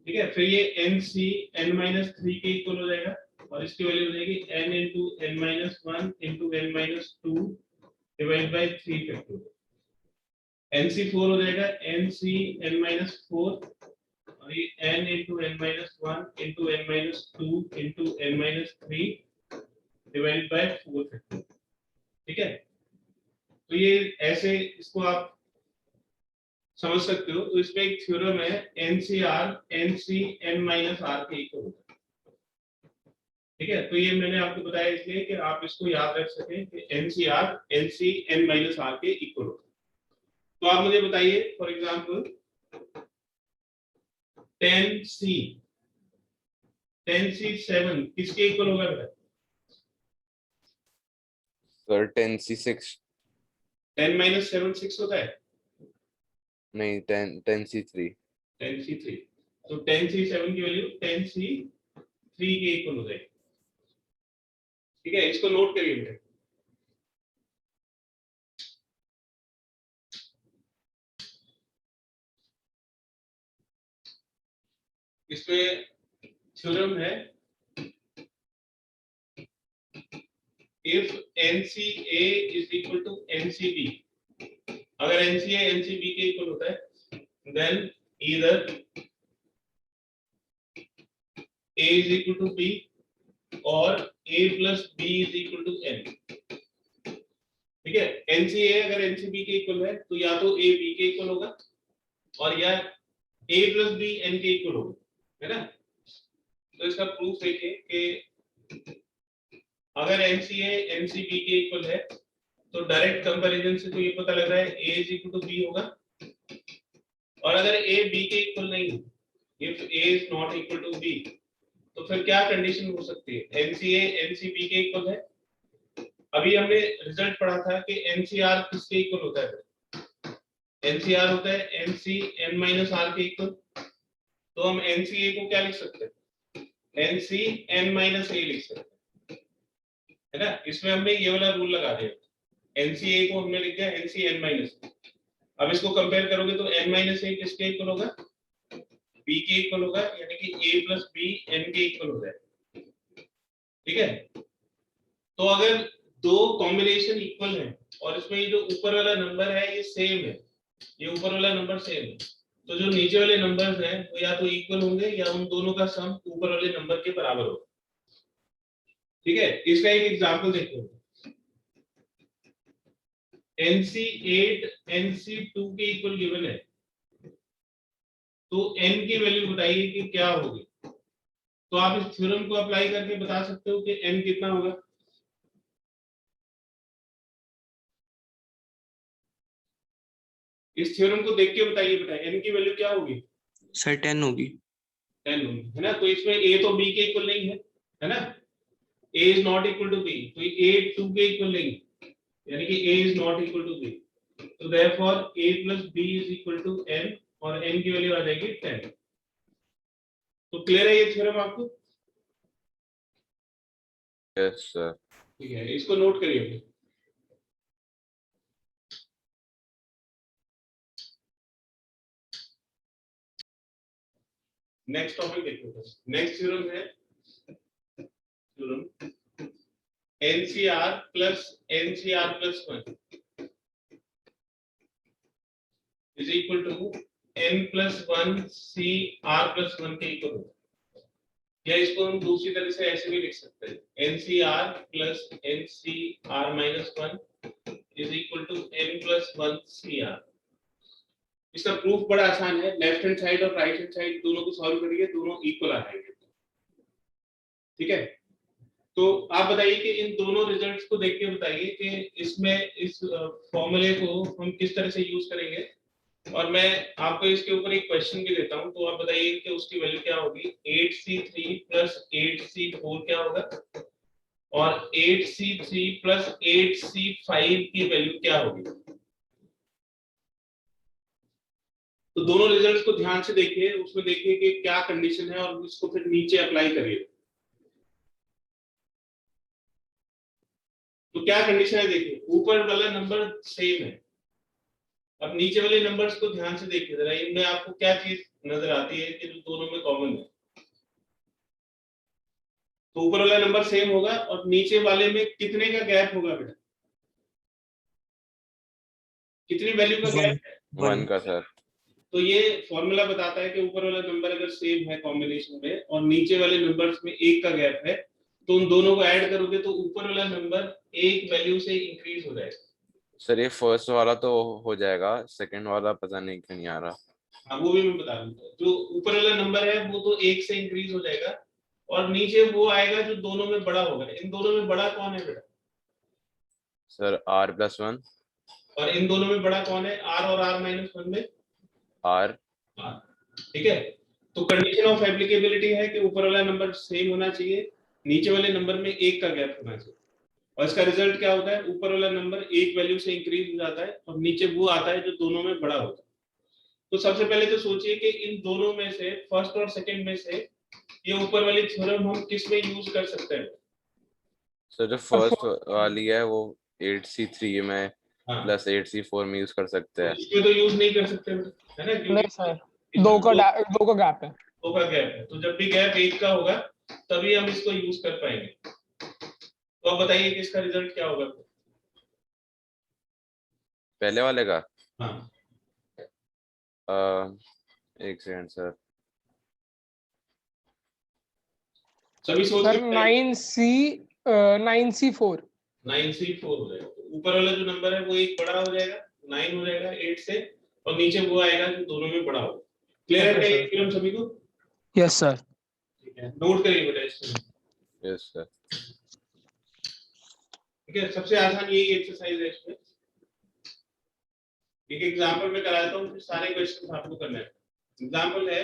ठीक है, फिर ये nc n-3 के इक्वल हो जाएगा और इसकी वैल्यू हो जाएगी n into n-1 into n-2 divide by 3 factorial. nc4 हो जाएगा nc n-4 और ये n into n-1 into n-2 into n-3 divide by 4 factorial. ठीक है, तो ये ऐसे इसको आप समझ सकते हो। तो इसमें एक थ्योरम है NCR NC n-r के इक्वल होता है। ठीक है, तो ये मैंने आपको बताया इसलिए कि आप इसको याद रख सकें कि NCR NC n-r के इक्वल होता है। तो आप मुझे बताइए फॉर एग्जांपल 10C7 किसके इक्वल होगा बेटा? सर 10C6 10-7 6 होता है नहीं 10C3 10C3। तो 10C7 की वैल्यू 10C3 के इक्वल हो जाएगी। ठीक है, इसको नोट करिए बेटा। इसमें थ्योरम है if NCA is equal to NCB, अगर NCA NCB के इक्वल होता है then either A is equal to B और A plus B is equal to N। ठीक है, NCA अगर NCB के इक्वल है तो या तो A B के इक्वल होगा और या A plus B N के इक्वल होगा, है ना। तो इसका प्रूफ देखिए कि अगर NCA NCB के इक्वल है तो डायरेक्ट कंपैरिजन से तो ये पता लग रहा है A is equal to B होगा, और अगर A B के इक्वल नहीं है, if A is not equal to B, तो फिर क्या कंडीशन हो सकती है, NCA NCB के इक्वल है। अभी हमने रिजल्ट पढ़ा था कि NCR किसके इक्वल होता है, NCR होता है NC n - R के इक्वल। तो हम NCA को क्या लिख सकते हैं, NC n - A लिख सकते हैं, है ना। इसमें हमने ये वाला रूल लगा दिया, NCA को हमने लिख दिया NC n - A। अब इसको कंपेयर करोगे तो n - A किसके इक्वल होगा, B के इक्वल होगा, यानी कि A plus B N के इक्वल हो जाए। ठीक है, तो अगर दो कॉम्बिनेशन इक्वल है और इसमें ये जो ऊपर वाला नंबर है ये सेम है, ये ऊपर वाला नंबर सेम है, तो जो नीचे वाले नंबर्स हैं वो या तो इक्वल होंगे या उन दोनों का सम ऊपर वाले नंबर के बराबर होगा। ठीक है, इसका एक एग्जांपल देखो, NC8 NC2 के इक्वल गिवन है, तो n की वैल्यू बताइए कि क्या होगी। तो आप इस थ्योरम को अप्लाई करके बता सकते हो कि n कितना होगा। इस थ्योरम को देख के बताइए बेटा, n की वैल्यू क्या होगी। सर 10 होगी। 10 होगी, है ना। तो इसमें a तो b के इक्वल नहीं है ना, a is not equal to b, तो a 2 के इक्वल नहीं, यानी कि a is not equal to b, तो therefore a plus b is equal to n और n की वैल्यू आ जाएगी 10। तो क्लियर है ये थ्योरम आपको। Yes sir. ठीक है, इसको नोट करिए। नेक्स्ट टॉपिक देखो, नेक्स्ट थ्योरम है theorem NCR plus NCR plus 1 is equal to n plus 1 CR plus 1 के इक्वल होगा, या इसको हम दूसरी तरह से ऐसे भी लिख सकते हैं, NCR plus NCR minus 1 is equal to n plus 1 CR। इसका प्रूफ बड़ा आसान है, लेफ्ट हैंड साइड और राइट हैंड साइड दोनों को सॉल्व करिए, दोनों इक्वल आ जाएंगे। ठीक है, तो आप बताइए कि इन दोनों रिजल्ट्स को देख के बताइए कि इसमें इस फॉर्मूले को हम किस तरह से यूज करेंगे, और मैं आपको इसके ऊपर एक क्वेश्चन भी देता हूं, तो आप बताइए कि उसकी वैल्यू क्या होगी। 8C3 plus 8C4 क्या होगा, और 8C3 plus 8C5 की वैल्यू क्या होगी। तो दोनों रिजल्ट्स को ध्यान से देखिए, उसमें देखिए कि क्या कंडीशन है और इसको फिर नीचे अप्लाई करिए। तो क्या कंडीशन है देखिए, ऊपर वाला नंबर सेम है, अब नीचे वाले नंबर्स को ध्यान से देखिए जरा, इनमें आपको क्या चीज नजर आती है कि जो दोनों में कॉमन है। तो ऊपर वाला नंबर सेम होगा और नीचे वाले में कितने का गैप होगा बेटा, कितनी वैल्यू का गैप है, 1 का सर। तो ये फॉर्मूला बताता है कि ऊपर वाला नंबर अगर सेम है कॉम्बिनेशन में और नीचे वाले नंबर्स में 1 का गैप है, तो उन दोनों को ऐड करोगे तो ऊपर वाला नंबर एक वैल्यू से इंक्रीज हो जाएगा। सर ये फर्स्ट वाला तो हो जाएगा, सेकंड वाला पता नहीं क्यों नहीं आ रहा। हाँ वो भी मैं बता दूंगा, जो ऊपर वाला नंबर है वो तो 1 से इंक्रीज हो जाएगा और नीचे वो आएगा जो दोनों में बड़ा होगा। इन दोनों में बड़ा कौन है बेटा, सर R+1। और इन दोनों में बड़ा कौन है, R और R-1 में R। ठीक है, तो कंडीशन ऑफ एप्लीकेबिलिटी है कि ऊपर वाला नंबर सेम होना चाहिए, नीचे वाले नंबर में 1 का गैप होना चाहिए, और इसका रिजल्ट क्या होता है, ऊपर वाला नंबर एक वैल्यू से इंक्रीज हो जाता है और नीचे वो आता है जो दोनों में बड़ा होता है। तो सबसे पहले तो सोचिए कि इन दोनों में से फर्स्ट और सेकंड में से ये ऊपर वाली थ्योरम हम किस में यूज कर सकते हैं। सर जो फर्स्ट वाली है वो 8C3 में हाँ, प्लस 8C4 में यूज कर सकते हैं। इसमें तो यूज नहीं कर सकते है ना, नहीं सर, इसमें दो का गैप है, 2 का गैप है, तो जब भी गैप 1 का होगा तभी हम इसको यूज कर पाएंगे। तो अब बताइए कि इसका रिजल्ट क्या होगा। पहले वाले का हाँ एक सेकंड सर। सभी सोच सर के बताइए। 9C4 9C4 हो जाएगा। तो ऊपर वाला जो नंबर है वो एक बड़ा हो जाएगा, 9 हो जाएगा 8 से, और नीचे वो आएगा जो दोनों में बड़ा हो। क्लियर है Okay, क्या ये sir. फिल्म सभी को? Yes sir. ठीक है, नोट करिए बेटा इसमें। Yes sir. ठीक है, सबसे आसान यही एक्सरसाइज है इसमें। एक एग्जांपल में कराता हूँ, फिर सारे क्वेश्चन आपको करने हैं। एग्जांपल है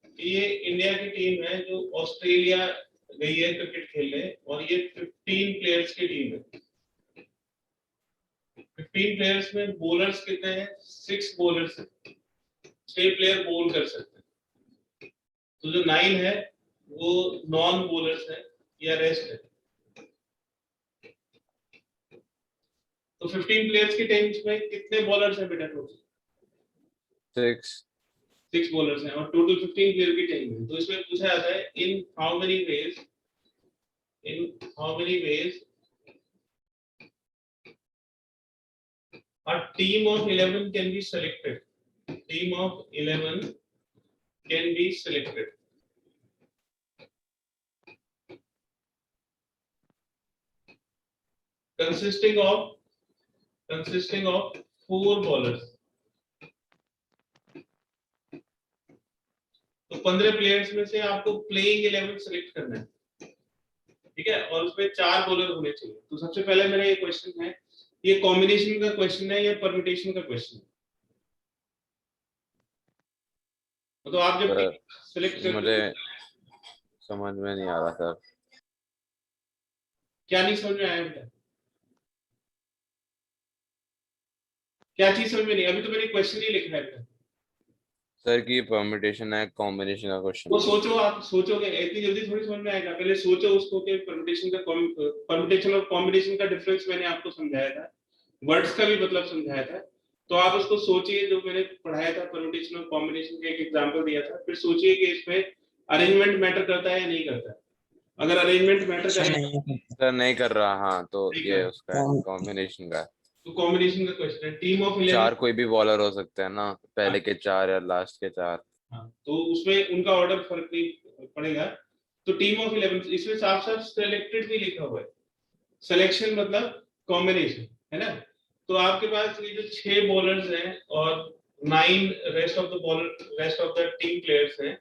कि ये इंडिया की टीम है जो ऑस्ट्रेलिया गई है क्रिकेट खेलने, और ये 15 प्लेयर्स की टीम है। 15 प्लेयर्स में बॉलर्स कितने हैं? 6 बॉलर्स हैं, 6 प्लेयर बॉल कर सकते हैं। तो जो 9 है वो नॉन बॉलर्स है या रेस्ट है। तो 15 प्लेयर्स की टीम में कितने बॉलर्स हैं बेटा? टोटल 6 बॉलर्स हैं, और टोटल 15 प्लेयर की टीम है। तो इसमें पूछा जाता है in how many ways a team of 11 can be selected. Team of 11 can be selected. Consisting of 4 bowlers. तो 15 प्लेयर्स में से आपको प्लेइंग 11 सेलेक्ट करना है, ठीक है, और उसमें 4 बॉलर होने चाहिए। तो सबसे पहले मेरा ये क्वेश्चन है, ये कॉम्बिनेशन का क्वेश्चन है या परम्यूटेशन का क्वेश्चन है? तो आप जब सेलेक्ट करते मुझे हो, समझ में नहीं आ रहा सर। क्या नहीं समझ में आया बेटा? क्या चीज समझ में नहीं? अभी तो मैंने क्वेश्चन ही लिखा है बेटा। सर की परम्यूटेशन है, कॉम्बिनेशन का क्वेश्चन वो है। सोचो, आप सोचोगे इतनी जल्दी थोड़ी समझ में आएगा। पहले सोचो उसको कि परम्यूटेशन और कॉम्बिनेशन का डिफरेंस मैंने आपको समझाया था, वर्ड्स का भी मतलब समझाया था। तो आप उसको सोचिए, जो मैंने पढ़ाया था परम्यूटेशन और कॉम्बिनेशन का एक एग्जांपल दिया था, फिर सोचिए कि इसमें अरेंजमेंट मैटर करता है या नहीं करता है। अगर अरेंजमेंट मैटर करेगा, सर नहीं कर रहा, हाँ तो नहीं ये कर, उसका है, कॉम्बिनेशन का है। तो कॉम्बिनेशन का क्वेश्चन है। टीम ऑफ 11, 4 कोई भी बॉलर हो सकते हैं ना, पहले के 4 या लास्ट के 4। हाँ, तो उसमें उनका ऑर्डर फर्क नहीं पड़ेगा। तो टीम ऑफ 11, इसमें साफ साफ सेलेक्टेड भी लिखा हुआ है। सिलेक्शन मतलब कॉम्बिनेशन, है ना। तो आपके पास ये जो 6 बॉलर्स हैं और 9 rest of the team players हैं,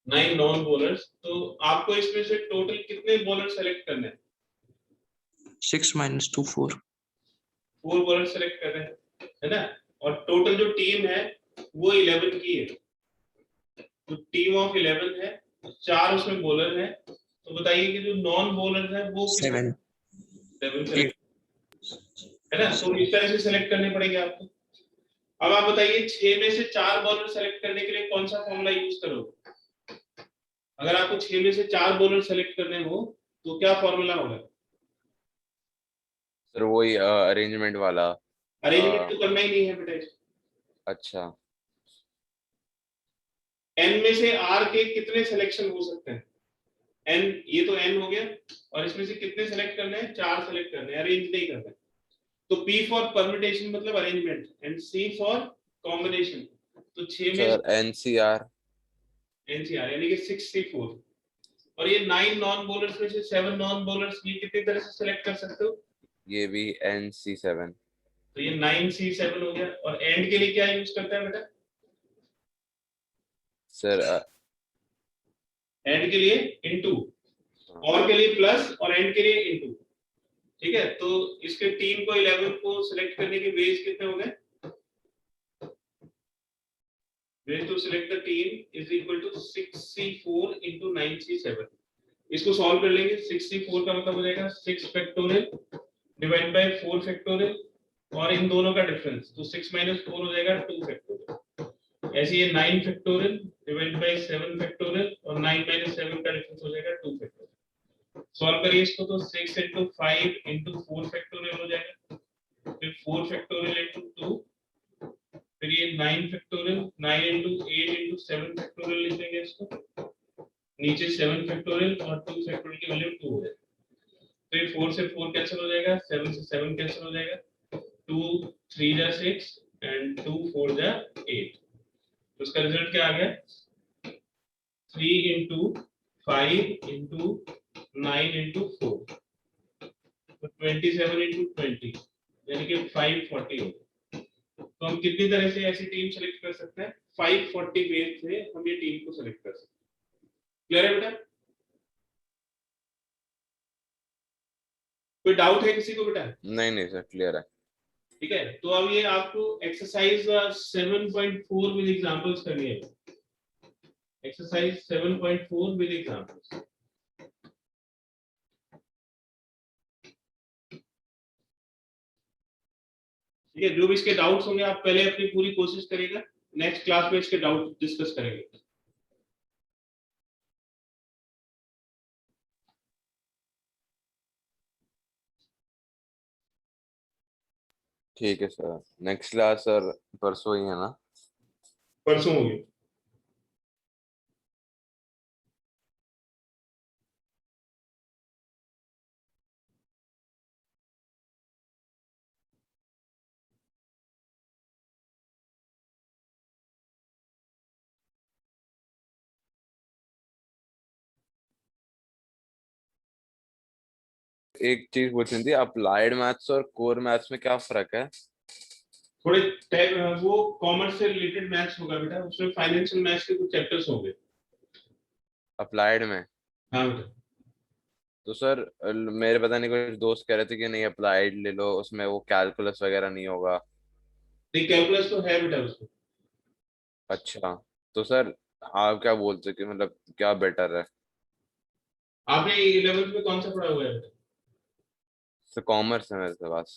9 नॉन बॉलर्स। तो आपको इसमें से टोटल कितने बॉलर सेलेक्ट करने हैं? 6 minus 2 4 4 बॉलर सेलेक्ट कर रहे हैं, है ना। और टोटल जो टीम है वो 11 की है। तो टीम ऑफ 11 है, 4 उसमें बॉलर है। तो बताइए कि जो नॉन बॉलर है वो 7 7 सेलेक्ट, है ना। तो इस तरह से सेलेक्ट करने पड़ेंगे आपको। अब आप बताइए 6 में से 4 बॉलर सेलेक्ट करने के लिए कौन सा फॉर्मूला यूज करोगे? अगर आपको 6 में से 4 बॉलर सेलेक्ट करने हो तो क्या फॉर्मूला होगा? सर वही अरेंजमेंट वाला। अरेंजमेंट तो करना ही नहीं है बेटा। अच्छा, n में से r के कितने सिलेक्शन हो सकते हैं? n, ये तो n हो गया, और इसमें से कितने सेलेक्ट करने हैं? 4 सेलेक्ट करने हैं, अरेंज नहीं करना है। तो p फॉर परम्यूटेशन मतलब arrangement, and c for combination. तो 6 में सर एनसीआर। NCR यानी कि 6C4। और ये 9 नॉन बॉलर्स में से 7 नॉन बॉलर्स ये कितनी तरह से सिलेक्ट कर सकते हो? ये भी NC7। तो ये 9C7 हो गया। और एंड के लिए क्या यूज करता है बेटा? सर एंड के लिए इनटू, और के लिए प्लस, और एंड के लिए इनटू। ठीक है, तो इसके टीम को 11 को सिलेक्ट करने के वेज कितने हो गए? Ways to select the team is equal to 6C4 into 9C7। इसको सॉल्व कर लेंगे। 6C4 का मतलब हो जाएगा 6 फैक्टोरियल डिवाइड बाय 4 फैक्टोरियल, और इन दोनों का डिफरेंस, तो 6 - 4 हो जाएगा 2 फैक्टोरियल। ऐसे ये 9 फैक्टोरियल डिवाइड बाय 7 फैक्टोरियल, और 9 - 7 का डिफरेंस हो जाएगा 2 फैक्टोरियल। सॉल्व करिए इसको, तो 6 into 5 into 4 फैक्टोरियल हो जाएगा, फिर 4 फैक्टोरियल into 2, फिर ये 9 फैक्टोरियल, 9 into 8 into 7 फैक्टोरियल लिख देंगे इसको, नीचे 7 फैक्टोरियल और 2 फैक्टोरियल की वैल्यू 2 है। तो ये 4 से 4 कैंसिल हो जाएगा, 7 से 7 कैंसिल हो जाएगा, 2 3 जा 6 एंड 2 4 जा 8। तो उसका रिजल्ट क्या आ गया 3 into 5 into 9 into 4 तो 27 into 20 यानी कि 540 हो गया। तो हम कितनी तरह से ऐसी टीम सेलेक्ट कर सकते हैं 540 वे से हम ये टीम को सेलेक्ट कर सकते हैं। क्लियर है बेटा? कोई डाउट है किसी को बेटा? नहीं सर क्लियर है। ठीक है, तो अब ये आपको एक्सरसाइज 7.4 विद एग्जांपल्स करनी है। Exercise 7.4 with examples. ठीक है, जो भी इसके डाउट्स होंगे आप पहले अपनी पूरी कोशिश करिएगा, नेक्स्ट क्लास में इसके डाउट डिस्कस करेंगे। ठीक है सर, नेक्स्ट क्लास सर परसों ही है ना? परसों होगी। एक चीज पूछनी थी, अप्लाइड मैथ्स और कोर मैथ्स में क्या फर्क है? थोड़े वो कॉमर्स से रिलेटेड मैथ्स होगा बेटा, उसमें फाइनेंशियल मैथ्स के कुछ चैप्टर्स होंगे। अप्लाइड में? हाँ बेटा। तो सर मेरे पता नहीं कुछ दोस्त कह रहे थे कि नहीं अप्लाइड ले लो, उसमें वो कैलकुलस वगैरह नहीं होगा। नहीं, कैलकुलस तो है बेटा उसमें। अच्छा, तो सर आप क्या बोलते हो कि मतलब क्या बेटर है? आपने 11th में कौन सा पढ़ा हुआ है बेटा? सर कॉमर्स है मेरे पास।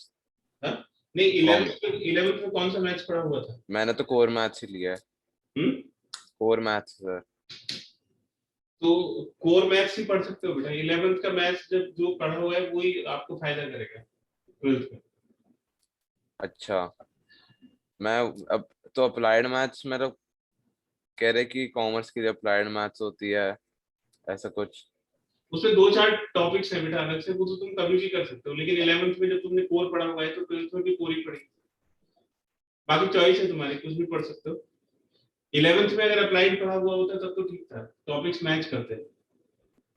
हाँ? नहीं, कॉम 11th में कौन सा मैथ्स पढ़ा हुआ था? मैंने तो कोर मैथ्स ही लिया है। हम्म? Core maths sir. तो कोर मैथ्स ही पढ़ सकते हो बेटा। 11th का मैथ्स जब जो पढ़ा हुआ है वही आपको फायदा करेगा 12th में। अच्छा, मैं अब तो अप्लाइड मैथ्स में तो कह रहे कि कॉमर्स के लिए अप्लाइड मैथ्स होती है, ऐसा कुछ। उसमें दो चार टॉपिक्स हैं बेटा अलग से, वो तो तुम कभी भी कर सकते हो, लेकिन 11th में जब तुमने कोर पढ़ा हुआ है तो 12th में भी कोर ही पढ़ेगी। बाकी चॉइस है तुम्हारी, कुछ भी पढ़ सकते हो। 11th में अगर अप्लाइड पढ़ा हुआ होता तब तो ठीक था, टॉपिक्स मैच करते हैं।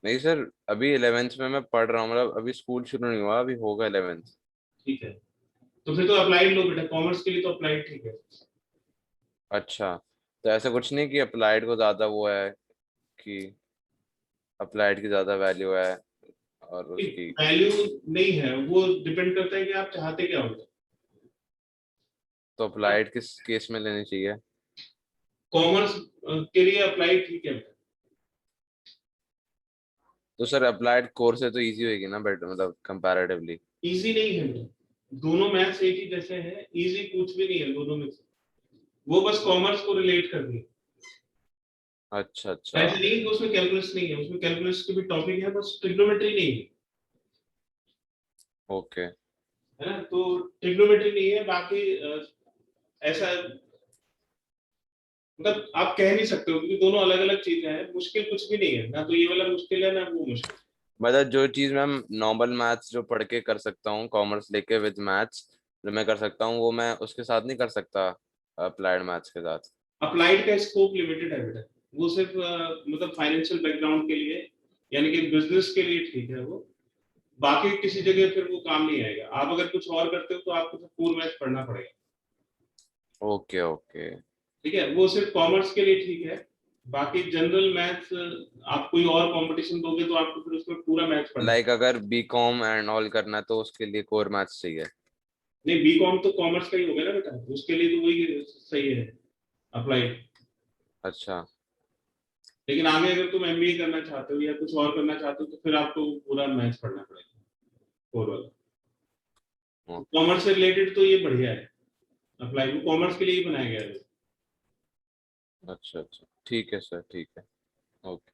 नहीं सर, अभी 11th में मैं पढ़ रहा हूँ, मतलब अभी स्कूल शुरू नहीं हुआ, अभी होगा 11th। ठीक है, तो फिर तो अप्लाइड लो बेटा, कॉमर्स के लिए तो अप्लाइड ठीक है। अच्छा, तो ऐसा कुछ नहीं कि अप्लाइड को ज्यादा वो है, कि अप्लाइड की ज्यादा वैल्यू है और उसकी। वैल्यू नहीं है, वो डिपेंड करता है कि आप चाहते क्या हो। तो अप्लाइड किस केस में लेनी चाहिए? कॉमर्स के लिए अप्लाइड ठीक है बेटा। तो सर अप्लाइड कोर से तो इजी होगी ना बेटर, मतलब कंपैरेटिवली। इजी नहीं है बेटा, दोनों मैथ्स एक ही जैसे हैं, इजी कुछ भी नहीं है दोनों में से। वो बस कॉमर्स को रिलेट कर दिया। अच्छा अच्छा। ऐसे नहीं कि उसमें कैलकुलस नहीं है, उसमें कैलकुलस के भी टॉपिक है, बस ट्रिग्नोमेट्री नहीं है। ओके। है ना, तो ट्रिग्नोमेट्री नहीं है, बाकी ऐसा मतलब आप कह नहीं सकते हो, क्योंकि दोनों अलग अलग चीजें हैं। मुश्किल कुछ भी नहीं है, ना तो ये वाला मुश्किल है ना वो मुश्किल। मतलब जो चीज मैं नॉर्मल मैथ्स जो पढ़ के कर सकता हूँ, कॉमर्स लेके विद मैथ्स जो मैं कर सकता हूँ, वो मैं उसके साथ नहीं कर सकता अप्लाइड मैथ्स के साथ? अप्लाइड का स्कोप लिमिटेड है बेटा, वो सिर्फ मतलब फाइनेंशियल बैकग्राउंड के लिए, यानी कि बिजनेस के लिए ठीक है वो। बाकी किसी जगह फिर वो काम नहीं आएगा। आप अगर कुछ और करते हो तो आपको फिर पूर्ण मैथ्स पढ़ना पड़ेगा। Okay okay. ठीक है, वो सिर्फ कॉमर्स के लिए ठीक है। बाकी जनरल मैथ्स आप कोई और कंपटीशन दोगे तो आपको फिर उसमें पूरा मैथ्स पढ़ना। लाइक अगर बी कॉम एंड ऑल करना है तो उसके लिए कोर मैथ्स चाहिए? नहीं, बीकॉम तो कॉमर्स का ही हो गया ना बेटा, उसके लिए तो वही सही है, अप्लाइड। अच्छा। लेकिन आगे अगर तुम एमबीए करना चाहते हो या कुछ और करना चाहते हो तो फिर आपको पूरा मैथ्स पढ़ना पड़ेगा, कोर वाला। कॉमर्स से रिलेटेड तो ये बढ़िया है, अप्लाई वो कॉमर्स के लिए ही बनाया गया है। अच्छा अच्छा, ठीक है सर, ठीक है। ओके।